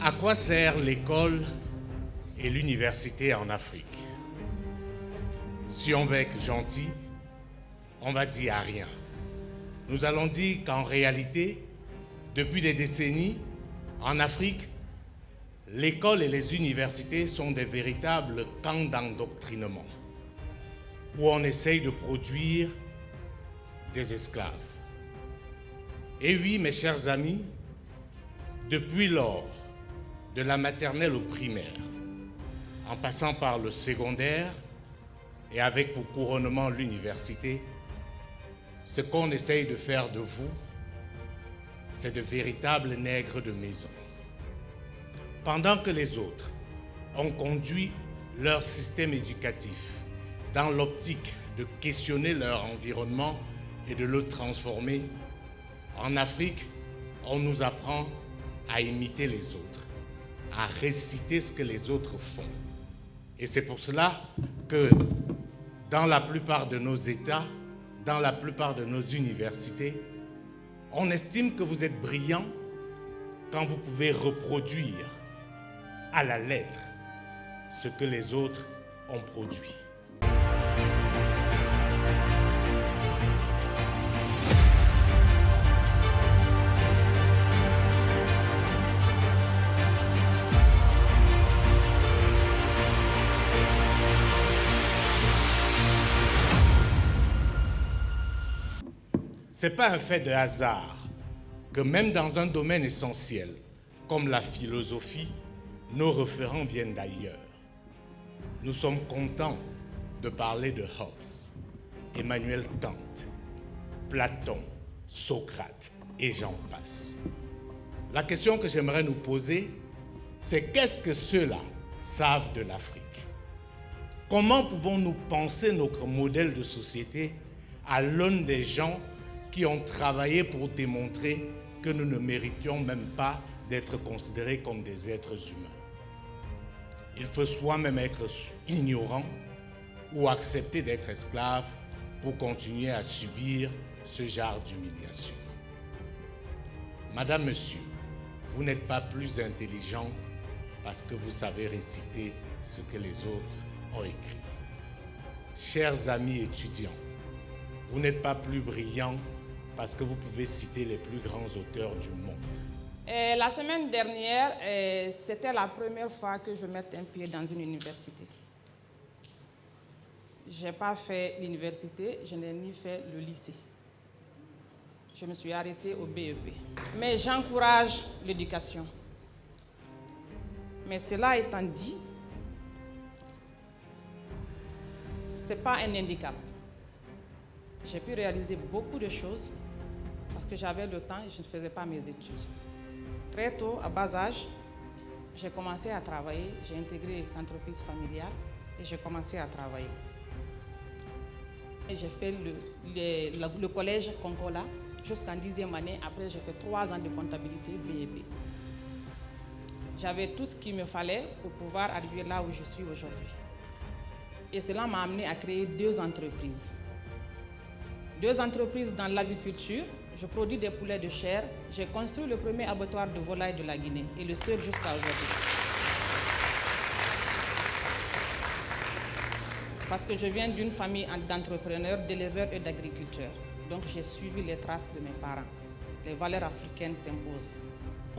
À quoi sert l'école et l'université en Afrique? Si on veut être gentil, on va dire à rien. Nous allons dire qu'en réalité, depuis des décennies, en Afrique, l'école et les universités sont des véritables camps d'endoctrinement, où on essaye de produire des esclaves. Et oui, mes chers amis, depuis lors, de la maternelle au primaire, en passant par le secondaire et avec pour couronnement l'université, ce qu'on essaye de faire de vous, c'est de véritables nègres de maison. Pendant que les autres ont conduit leur système éducatif dans l'optique de questionner leur environnement et de le transformer, en Afrique, on nous apprend à imiter les autres, à réciter ce que les autres font. Et c'est pour cela que dans la plupart de nos États, dans la plupart de nos universités, on estime que vous êtes brillant quand vous pouvez reproduire à la lettre ce que les autres ont produit. Ce n'est pas un fait de hasard que même dans un domaine essentiel, comme la philosophie, nos référents viennent d'ailleurs. Nous sommes contents de parler de Hobbes, Emmanuel Kant, Platon, Socrate et j'en passe. La question que j'aimerais nous poser, c'est qu'est-ce que ceux-là savent de l'Afrique? Comment pouvons-nous penser notre modèle de société à l'aune des gens qui ont travaillé pour démontrer que nous ne méritions même pas d'être considérés comme des êtres humains? Il faut soi-même être ignorant ou accepter d'être esclave pour continuer à subir ce genre d'humiliation. Madame, Monsieur, vous n'êtes pas plus intelligent parce que vous savez réciter ce que les autres ont écrit. Chers amis étudiants, vous n'êtes pas plus brillants parce que vous pouvez citer les plus grands auteurs du monde. La semaine dernière, c'était la première fois que je mettais un pied dans une université. Je n'ai pas fait l'université, je n'ai ni fait le lycée. Je me suis arrêtée au BEP. Mais j'encourage l'éducation. Mais cela étant dit, ce n'est pas un handicap. J'ai pu réaliser beaucoup de choses parce que j'avais le temps et je ne faisais pas mes études. Très tôt, à bas âge, j'ai commencé à travailler. J'ai intégré l'entreprise familiale et j'ai commencé à travailler. Et j'ai fait le collège Concola jusqu'en 10e année. Après, j'ai fait 3 ans de comptabilité BEP. J'avais tout ce qu'il me fallait pour pouvoir arriver là où je suis aujourd'hui. Et cela m'a amené à créer 2 entreprises. 2 entreprises dans l'aviculture. Je produis des poulets de chair. J'ai construit le premier abattoir de volailles de la Guinée et le seul jusqu'à aujourd'hui. Parce que je viens d'une famille d'entrepreneurs, d'éleveurs et d'agriculteurs. Donc j'ai suivi les traces de mes parents. Les valeurs africaines s'imposent.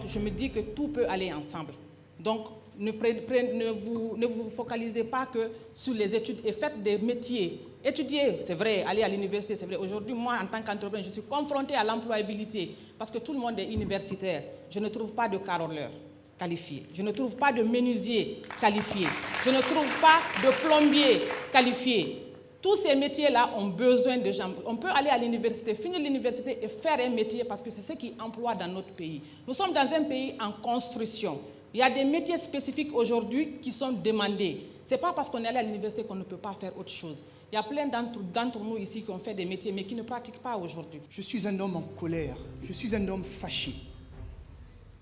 Je me dis que tout peut aller ensemble. Donc ne vous focalisez pas que sur les études et faites des métiers. Étudier, c'est vrai, aller à l'université, c'est vrai. Aujourd'hui, moi, en tant qu'entrepreneur, je suis confrontée à l'employabilité parce que tout le monde est universitaire. Je ne trouve pas de caroleur qualifié. Je ne trouve pas de menuisier qualifié. Je ne trouve pas de plombier qualifié. Tous ces métiers-là ont besoin de gens. On peut aller à l'université, finir l'université et faire un métier parce que c'est ce qui emploie dans notre pays. Nous sommes dans un pays en construction. Il y a des métiers spécifiques aujourd'hui qui sont demandés. Ce n'est pas parce qu'on est allé à l'université qu'on ne peut pas faire autre chose. Il y a plein d'entre nous ici qui ont fait des métiers mais qui ne pratiquent pas aujourd'hui. Je suis un homme en colère, je suis un homme fâché.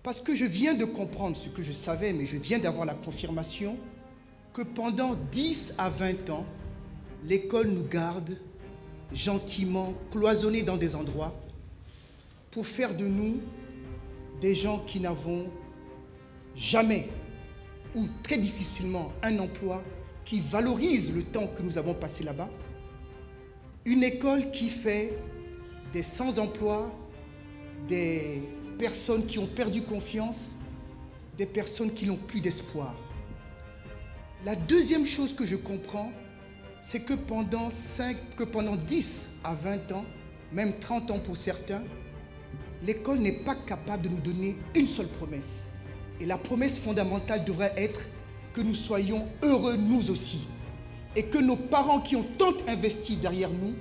Parce que je viens de comprendre ce que je savais, mais je viens d'avoir la confirmation que pendant 10 à 20 ans, l'école nous garde gentiment cloisonnés dans des endroits pour faire de nous des gens qui n'avons jamais ou très difficilement un emploi qui valorise le temps que nous avons passé là-bas. Une école qui fait des sans-emploi, des personnes qui ont perdu confiance, des personnes qui n'ont plus d'espoir. La deuxième chose que je comprends, c'est que pendant 10 à 20 ans, même 30 ans pour certains, l'école n'est pas capable de nous donner une seule promesse. Et la promesse fondamentale devrait être que nous soyons heureux nous aussi. Et que nos parents qui ont tant investi derrière nous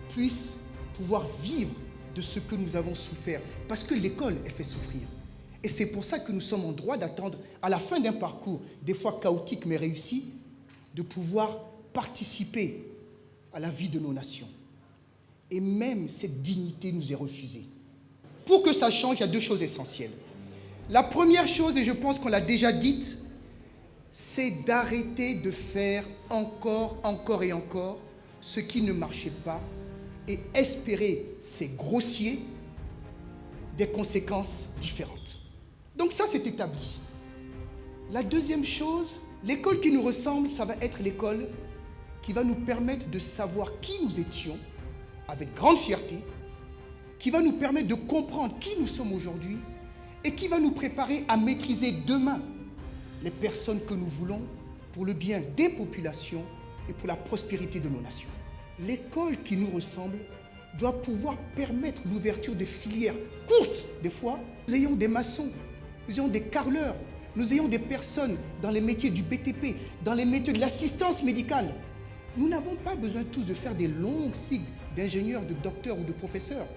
puissent pouvoir vivre de ce que nous avons souffert. Parce que l'école, elle fait souffrir. Et c'est pour ça que nous sommes en droit d'attendre, à la fin d'un parcours, des fois chaotique mais réussi, de pouvoir participer à la vie de nos nations. Et même cette dignité nous est refusée. Pour que ça change, il y a deux choses essentielles. La première chose, et je pense qu'on l'a déjà dite, c'est d'arrêter de faire encore et encore ce qui ne marchait pas et espérer, c'est grossier, des conséquences différentes. Donc ça, c'est établi. La deuxième chose, l'école qui nous ressemble, ça va être l'école qui va nous permettre de savoir qui nous étions, avec grande fierté, qui va nous permettre de comprendre qui nous sommes aujourd'hui et qui va nous préparer à maîtriser demain les personnes que nous voulons pour le bien des populations et pour la prospérité de nos nations. L'école qui nous ressemble doit pouvoir permettre l'ouverture de filières courtes, des fois. Nous ayons des maçons, nous ayons des carreleurs, nous ayons des personnes dans les métiers du BTP, dans les métiers de l'assistance médicale. Nous n'avons pas besoin tous de faire des longues cycles d'ingénieurs, de docteurs ou de professeurs.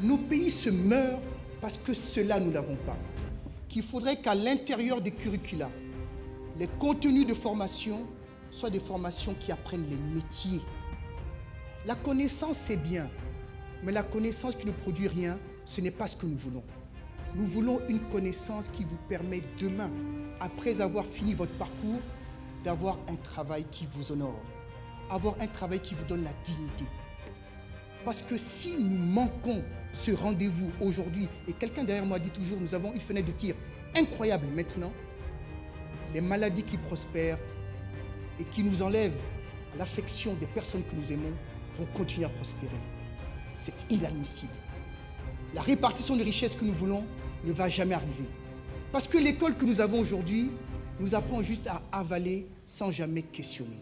Nos pays se meurent parce que cela, nous ne l'avons pas. Qu'il faudrait qu'à l'intérieur des curricula, les contenus de formation soient des formations qui apprennent les métiers. La connaissance, c'est bien, mais la connaissance qui ne produit rien, ce n'est pas ce que nous voulons. Nous voulons une connaissance qui vous permet demain, après avoir fini votre parcours, d'avoir un travail qui vous honore, avoir un travail qui vous donne la dignité. Parce que si nous manquons ce rendez-vous aujourd'hui, et quelqu'un derrière moi dit toujours, nous avons une fenêtre de tir incroyable maintenant, les maladies qui prospèrent et qui nous enlèvent l'affection des personnes que nous aimons vont continuer à prospérer. C'est inadmissible. La répartition de richesses que nous voulons ne va jamais arriver. Parce que l'école que nous avons aujourd'hui nous apprend juste à avaler sans jamais questionner.